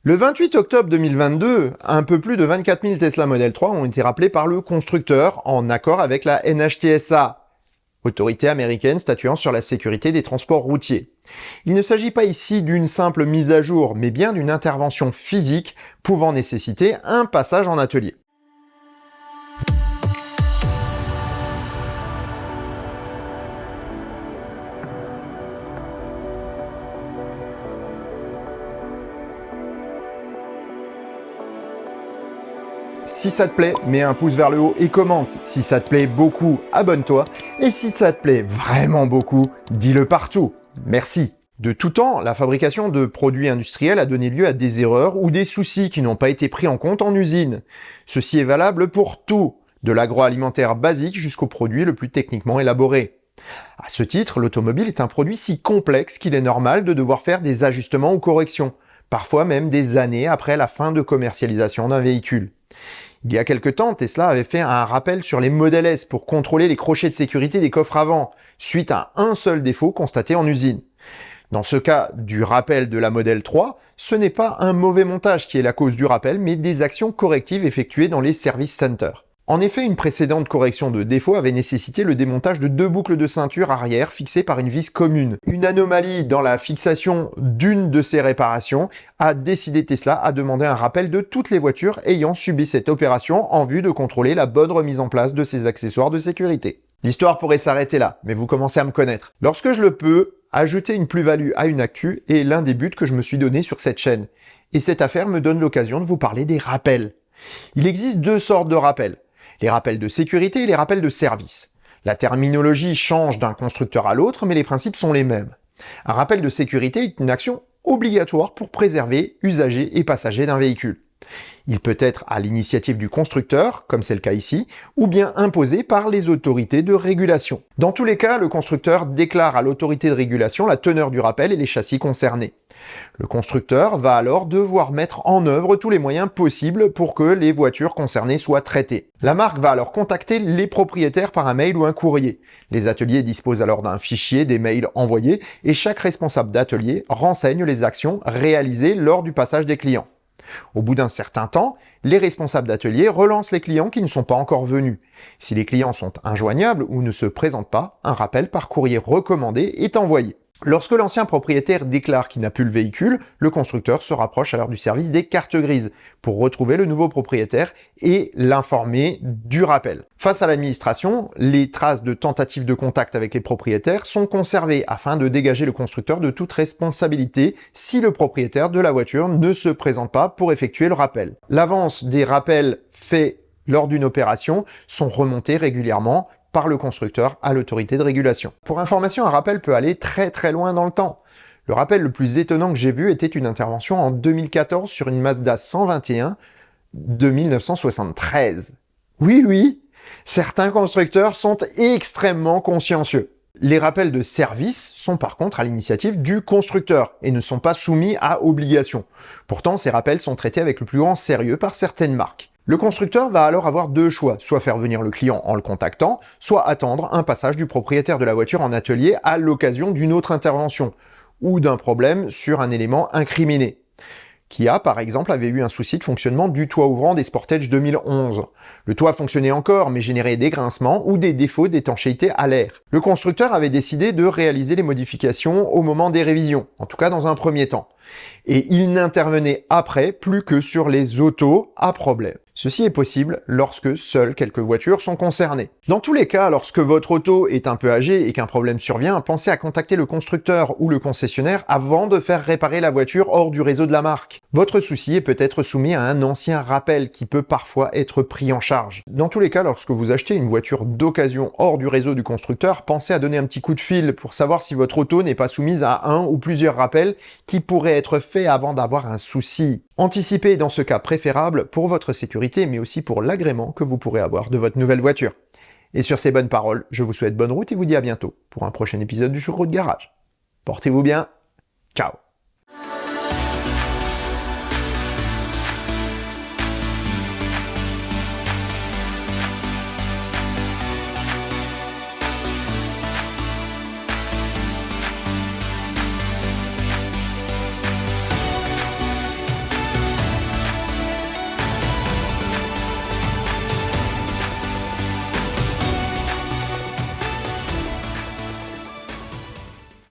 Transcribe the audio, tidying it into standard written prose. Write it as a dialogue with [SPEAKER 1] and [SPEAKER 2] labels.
[SPEAKER 1] Le 28 octobre 2022, un peu plus de 24 000 Tesla Model 3 ont été rappelés par le constructeur en accord avec la NHTSA, autorité américaine statuant sur la sécurité des transports routiers. Il ne s'agit pas ici d'une simple mise à jour, mais bien d'une intervention physique pouvant nécessiter un passage en atelier. Si ça te plaît, mets un pouce vers le haut et commente. Si ça te plaît beaucoup, abonne-toi. Et si ça te plaît vraiment beaucoup, dis-le partout. Merci. De tout temps, la fabrication de produits industriels a donné lieu à des erreurs ou des soucis qui n'ont pas été pris en compte en usine. Ceci est valable pour tout, de l'agroalimentaire basique jusqu'au produit le plus techniquement élaboré. À ce titre, l'automobile est un produit si complexe qu'il est normal de devoir faire des ajustements ou corrections, parfois même des années après la fin de commercialisation d'un véhicule. Il y a quelque temps, Tesla avait fait un rappel sur les Model S pour contrôler les crochets de sécurité des coffres avant, suite à un seul défaut constaté en usine. Dans ce cas du rappel de la Model 3, ce n'est pas un mauvais montage qui est la cause du rappel, mais des actions correctives effectuées dans les service centers. En effet, une précédente correction de défaut avait nécessité le démontage de 2 boucles de ceinture arrière fixées par une vis commune. Une anomalie dans la fixation d'une de ces réparations a décidé Tesla à demander un rappel de toutes les voitures ayant subi cette opération en vue de contrôler la bonne remise en place de ces accessoires de sécurité. L'histoire pourrait s'arrêter là, mais vous commencez à me connaître. Lorsque je le peux, ajouter une plus-value à une actu est l'un des buts que je me suis donné sur cette chaîne. Et cette affaire me donne l'occasion de vous parler des rappels. Il existe deux sortes de rappels. Les rappels de sécurité et les rappels de service. La terminologie change d'un constructeur à l'autre, mais les principes sont les mêmes. Un rappel de sécurité est une action obligatoire pour préserver usagers et passagers d'un véhicule. Il peut être à l'initiative du constructeur, comme c'est le cas ici, ou bien imposé par les autorités de régulation. Dans tous les cas, le constructeur déclare à l'autorité de régulation la teneur du rappel et les châssis concernés. Le constructeur va alors devoir mettre en œuvre tous les moyens possibles pour que les voitures concernées soient traitées. La marque va alors contacter les propriétaires par un mail ou un courrier. Les ateliers disposent alors d'un fichier des mails envoyés et chaque responsable d'atelier renseigne les actions réalisées lors du passage des clients. Au bout d'un certain temps, les responsables d'atelier relancent les clients qui ne sont pas encore venus. Si les clients sont injoignables ou ne se présentent pas, un rappel par courrier recommandé est envoyé. Lorsque l'ancien propriétaire déclare qu'il n'a plus le véhicule, le constructeur se rapproche alors du service des cartes grises pour retrouver le nouveau propriétaire et l'informer du rappel. Face à l'administration, les traces de tentatives de contact avec les propriétaires sont conservées afin de dégager le constructeur de toute responsabilité si le propriétaire de la voiture ne se présente pas pour effectuer le rappel. L'avance des rappels faits lors d'une opération sont remontés régulièrement par le constructeur à l'autorité de régulation. Pour information, un rappel peut aller très loin dans le temps. Le rappel le plus étonnant que j'ai vu était une intervention en 2014 sur une Mazda 121 de 1973. Oui, certains constructeurs sont extrêmement consciencieux. Les rappels de service sont par contre à l'initiative du constructeur et ne sont pas soumis à obligation. Pourtant, ces rappels sont traités avec le plus grand sérieux par certaines marques. Le constructeur va alors avoir deux choix, soit faire venir le client en le contactant, soit attendre un passage du propriétaire de la voiture en atelier à l'occasion d'une autre intervention, ou d'un problème sur un élément incriminé. Kia, par exemple, avait eu un souci de fonctionnement du toit ouvrant des Sportage 2011. Le toit fonctionnait encore, mais générait des grincements ou des défauts d'étanchéité à l'air. Le constructeur avait décidé de réaliser les modifications au moment des révisions, en tout cas dans un premier temps. Et il n'intervenait après plus que sur les autos à problème. Ceci est possible lorsque seules quelques voitures sont concernées. Dans tous les cas, lorsque votre auto est un peu âgée et qu'un problème survient, pensez à contacter le constructeur ou le concessionnaire avant de faire réparer la voiture hors du réseau de la marque. Votre souci est peut-être soumis à un ancien rappel qui peut parfois être pris en charge. Dans tous les cas, lorsque vous achetez une voiture d'occasion hors du réseau du constructeur, pensez à donner un petit coup de fil pour savoir si votre auto n'est pas soumise à un ou plusieurs rappels qui pourraient être faits avant d'avoir un souci. Anticipez dans ce cas préférable pour votre sécurité, mais aussi pour l'agrément que vous pourrez avoir de votre nouvelle voiture. Et sur ces bonnes paroles, je vous souhaite bonne route et vous dis à bientôt pour un prochain épisode du Choucroute Garage. Portez-vous bien, ciao.